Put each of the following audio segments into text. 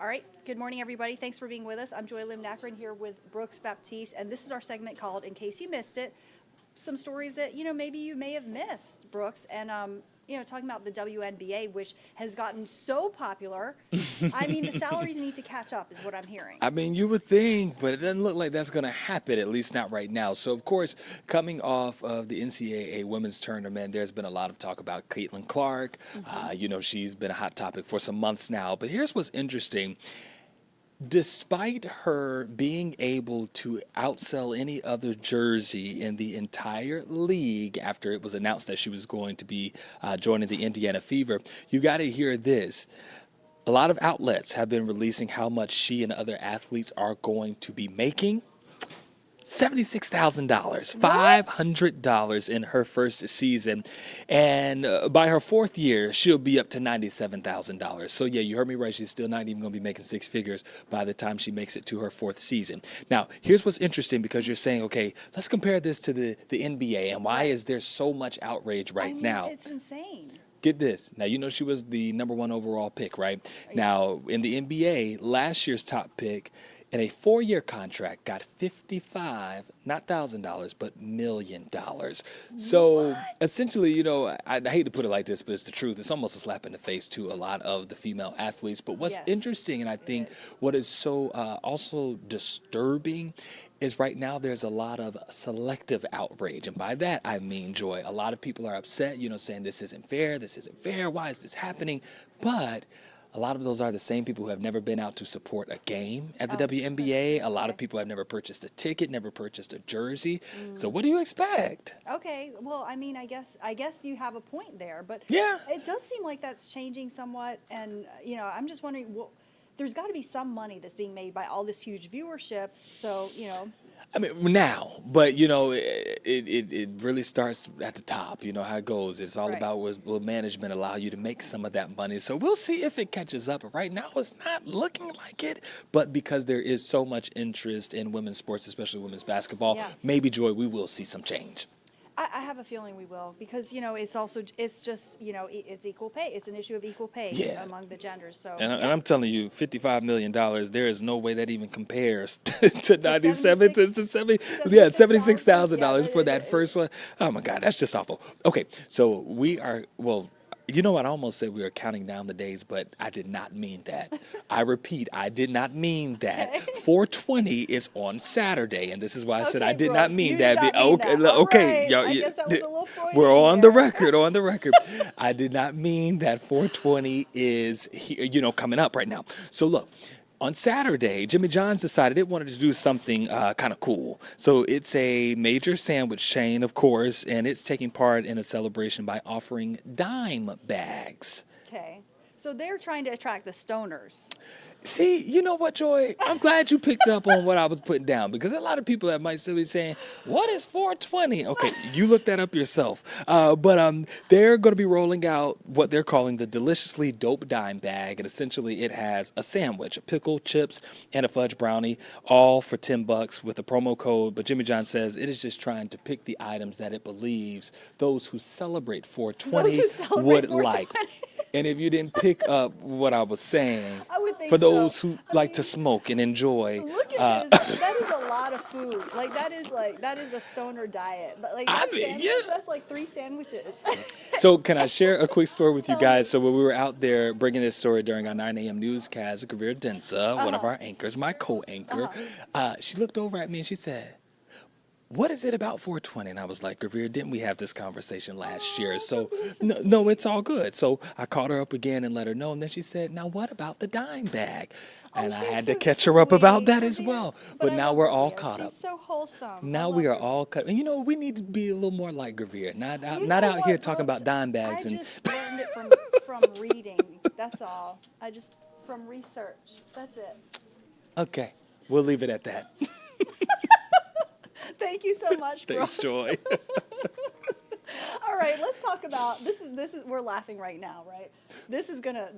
All right. Good morning, everybody. Thanks for being with us. I'm Joy Lim-Nakrin here with Brooks Baptiste, and this is our segment called In Case You Missed It. Some stories that, maybe you may have missed, Brooks. And, talking about the WNBA, which has gotten so popular. I mean, the salaries need to catch up is what I'm hearing. I mean, you would think, but it doesn't look like that's going to happen, at least not right now. So, of course, coming off of the NCAA women's tournament, there's been a lot of talk about Caitlin Clark. She's been a hot topic for some months now. But here's what's interesting. Despite her being able to outsell any other jersey in the entire league after it was announced that she was going to be joining the Indiana Fever, you got to hear this. A lot of outlets have been releasing how much she and other athletes are going to be making. $76,000, $500 in her first season. And by her fourth year, she'll be up to $97,000. So, yeah, you heard me right. She's still not even going to be making six figures by the time she makes it to her fourth season. Now, here's what's interesting because you're saying, okay, let's compare this to the NBA. And why is there so much outrage right now? It's insane. Get this. Now, she was the number one overall pick, right? Now, in the NBA, last year's top pick in a 4-year contract got $55, not $1,000, but $1 million. So essentially, I hate to put it like this, but it's the truth. It's almost a slap in the face to a lot of the female athletes. But what's interesting, and I think what is so also disturbing, is right now there's a lot of selective outrage. And by that, I mean, Joy, a lot of people are upset, saying this isn't fair, why is this happening? But a lot of those are the same people who have never been out to support a game at the WNBA. A lot of people have never purchased a ticket, never purchased a jersey. So what do you expect? Okay, well, I mean, I guess you have a point there, but yeah, it does seem like that's changing somewhat. And I'm just wondering, well, there's got to be some money that's being made by all this huge viewership. So I mean, now, but it really starts at the top. You know how it goes. It's all about will management allow you to make some of that money. So we'll see if it catches up. But right now, it's not looking like it. But because there is so much interest in women's sports, especially women's basketball, maybe, Joy, we will see some change. I have a feeling we will because, it's just, it's equal pay. It's an issue of equal pay among the genders. So, and I'm telling you, $55 million, there is no way that even compares to 97, to $76,000 for that first one. Oh, my God, that's just awful. Okay, so we are, well, you know what? I almost said we were counting down the days, but I did not mean that. I repeat, I did not mean that. 420 is on Saturday, and this is why I said I did not mean that. Okay, y'all, I guess that was a little Freudian we're on the record, I did not mean that 420 is, coming up right now. So look. On Saturday, Jimmy John's decided it wanted to do something kind of cool. So it's a major sandwich chain, of course, and it's taking part in a celebration by offering dime bags. Okay. So they're trying to attract the stoners. See, you know what, Joy? I'm glad you picked up on what I was putting down because a lot of people that might still be saying, what is 420? Okay, you look that up yourself. But they're going to be rolling out what they're calling the Deliciously Dope Dime Bag. And essentially it has a sandwich, a pickle, chips, and a fudge brownie, all for $10 with a promo code. But Jimmy John says it is just trying to pick the items that it believes those who celebrate 420 would like. And if you didn't pick up what I was saying, for those who like to smoke and enjoy. Look at this. That is a lot of food. That is a stoner diet. But that's like 3 sandwiches. So can I share a quick story with you guys? So when we were out there bringing this story during our 9 a.m. newscast, Gravir Densa, one of our anchors, my co-anchor, she looked over at me and she said, what is it about 420? And I was like, Gravir, didn't we have this conversation last year? So, no, it's all good. So I called her up again and let her know. And then she said, now what about the dime bag? And I had to catch her up about that as well. But now we're all caught up. She's so wholesome. Now we are all cut. And we need to be a little more like Gravir. Not out here talking about dime bags. I just learned it from reading. That's all. From research. That's it. Okay. We'll leave it at that. Thank you so much, Brooks. Thanks, Joy. All right, let's talk about this is we're laughing right now, right? This is gonna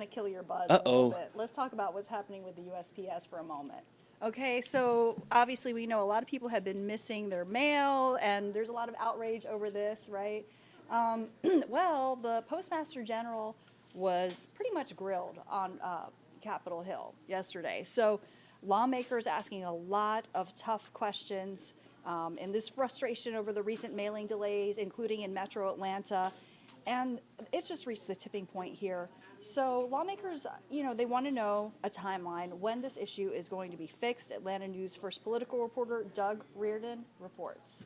kill your buzz a little bit. Let's talk about what's happening with the USPS for a moment. Okay, so obviously we know a lot of people have been missing their mail, and there's a lot of outrage over this, right? Well, the Postmaster General was pretty much grilled on Capitol Hill yesterday. So lawmakers asking a lot of tough questions, and this frustration over the recent mailing delays, including in Metro Atlanta. And it's just reached the tipping point here. So lawmakers, they want to know a timeline when this issue is going to be fixed. Atlanta News First political reporter Doug Reardon reports.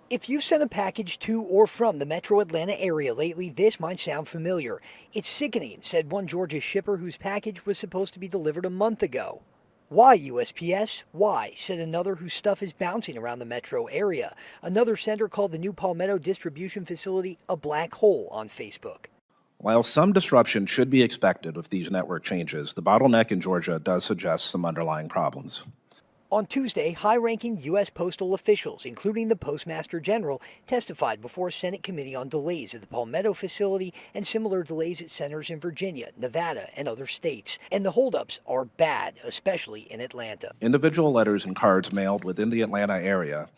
If you've sent a package to or from the metro Atlanta area lately, this might sound familiar. It's sickening, said one Georgia shipper whose package was supposed to be delivered a month ago. Why, USPS? Why, said another whose stuff is bouncing around the metro area. Another sender called the new Palmetto distribution facility a black hole on Facebook. While some disruption should be expected with these network changes, the bottleneck in Georgia does suggest some underlying problems. On Tuesday, high-ranking U.S. postal officials, including the Postmaster General, testified before a Senate committee on delays at the Palmetto facility and similar delays at centers in Virginia, Nevada, and other states. And the holdups are bad, especially in Atlanta. Individual letters and cards mailed within the Atlanta area,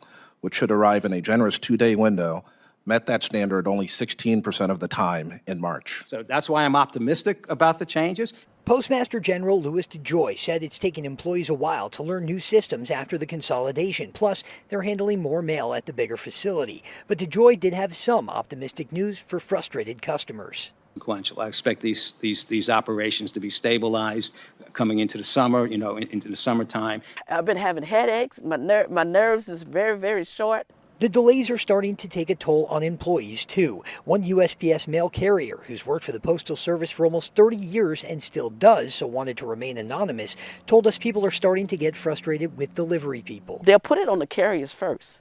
which should arrive in a generous 2-day window, met that standard only 16% of the time in March. So that's why I'm optimistic about the changes. Postmaster General Louis DeJoy said it's taken employees a while to learn new systems after the consolidation. Plus, they're handling more mail at the bigger facility. But DeJoy did have some optimistic news for frustrated customers. I expect these operations to be stabilized coming into the summer, into the summertime. I've been having headaches. My nerves is very, very short. The delays are starting to take a toll on employees, too. One USPS mail carrier, who's worked for the Postal Service for almost 30 years and still does, so wanted to remain anonymous, told us people are starting to get frustrated with delivery people. They'll put it on the carriers first.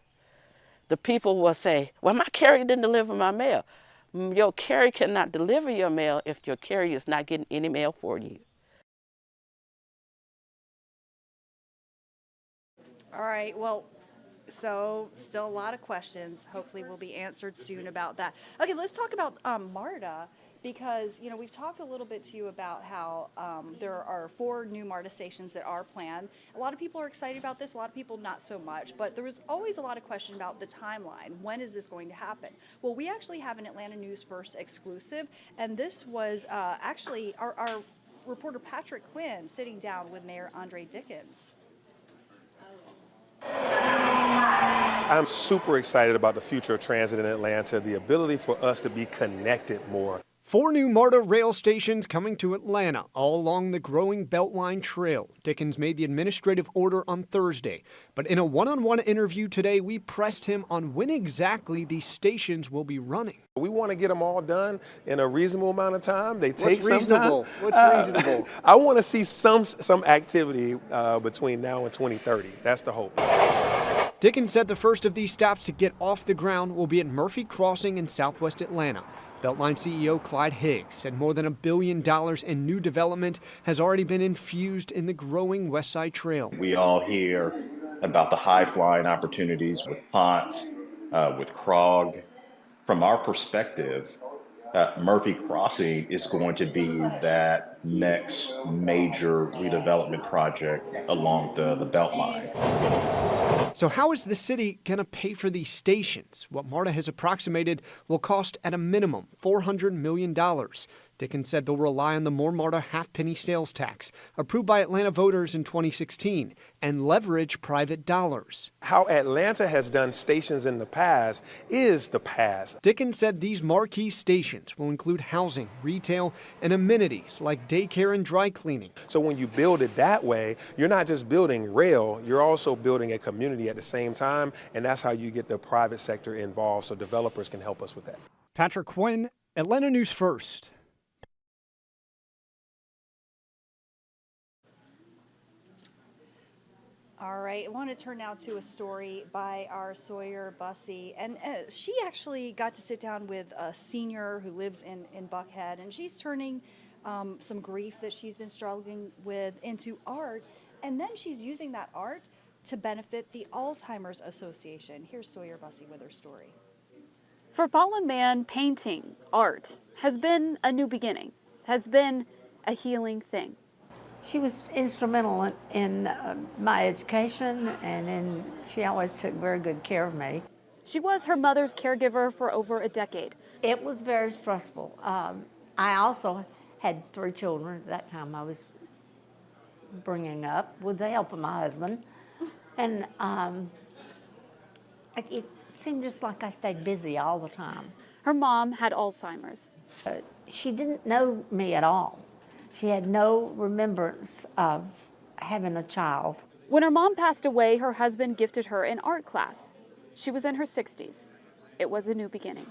The people will say, well, my carrier didn't deliver my mail. Your carrier cannot deliver your mail if your carrier is not getting any mail for you. All right, well, so still a lot of questions. Hopefully will be answered soon about that. Okay, let's talk about MARTA, because we've talked a little bit to you about how there are 4 new MARTA stations that are planned. A lot of people are excited about this, a lot of people not so much, but there was always a lot of question about the timeline. When is this going to happen? Well, we actually have an Atlanta News First exclusive, and this was actually our reporter Patrick Quinn sitting down with Mayor Andre Dickens. I'm super excited about the future of transit in Atlanta, the ability for us to be connected more. 4 new MARTA rail stations coming to Atlanta, all along the growing Beltline Trail. Dickens made the administrative order on Thursday, but in a one-on-one interview today, we pressed him on when exactly these stations will be running. We want to get them all done in a reasonable amount of time. They take some reasonable? time. What's reasonable? I want to see some activity between now and 2030. That's the hope. Dickens said the first of these stops to get off the ground will be at Murphy Crossing in southwest Atlanta. Beltline CEO Clyde Higgs said more than $1 billion in new development has already been infused in the growing West Side Trail. We all hear about the high-flying opportunities with Ponce, with Krog. From our perspective, Murphy Crossing is going to be that next major redevelopment project along the Beltline. So how is the city going to pay for these stations? What MARTA has approximated will cost at a minimum $400 million. Dickens said they'll rely on the More MARTA half-penny sales tax, approved by Atlanta voters in 2016, and leverage private dollars. How Atlanta has done stations in the past is the past. Dickens said these marquee stations will include housing, retail, and amenities like daycare and dry cleaning. So when you build it that way, you're not just building rail, you're also building a community at the same time, and that's how you get the private sector involved, so developers can help us with that. Patrick Quinn, Atlanta News First. All right, I want to turn now to a story by our Sawyer Bussey, and she actually got to sit down with a senior who lives in Buckhead, and she's turning some grief that she's been struggling with into art, and then she's using that art to benefit the Alzheimer's Association. Here's Sawyer Bussey with her story. For Fallen Man, painting, art, has been a new beginning, has been a healing thing. She was instrumental in my education, and she always took very good care of me. She was her mother's caregiver for over a decade. It was very stressful. I also had 3 children at that time. I was bringing up with the help of my husband. And it seemed just like I stayed busy all the time. Her mom had Alzheimer's. She didn't know me at all. She had no remembrance of having a child. When her mom passed away, her husband gifted her an art class. She was in her 60s. It was a new beginning.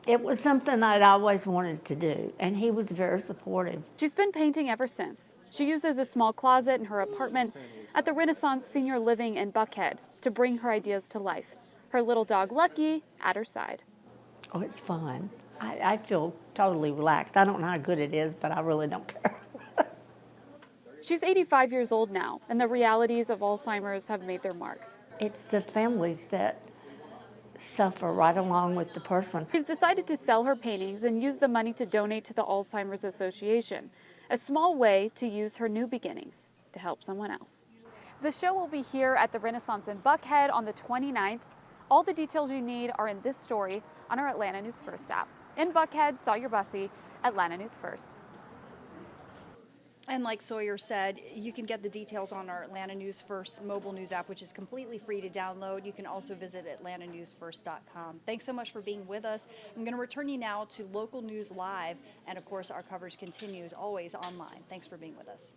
It was something I'd always wanted to do, and he was very supportive. She's been painting ever since. She uses a small closet in her apartment at the Renaissance Senior Living in Buckhead to bring her ideas to life. Her little dog, Lucky, at her side. Oh, it's fun. I feel totally relaxed. I don't know how good it is, but I really don't care. She's 85 years old now, and the realities of Alzheimer's have made their mark. It's the families that suffer right along with the person. She's decided to sell her paintings and use the money to donate to the Alzheimer's Association, a small way to use her new beginnings to help someone else. The show will be here at the Renaissance in Buckhead on the 29th. All the details you need are in this story on our Atlanta News First app. In Buckhead, Sawyer Bussey, Atlanta News First. And like Sawyer said, you can get the details on our Atlanta News First mobile news app, which is completely free to download. You can also visit atlantanewsfirst.com. Thanks so much for being with us. I'm going to return you now to local news live. And of course, our coverage continues always online. Thanks for being with us.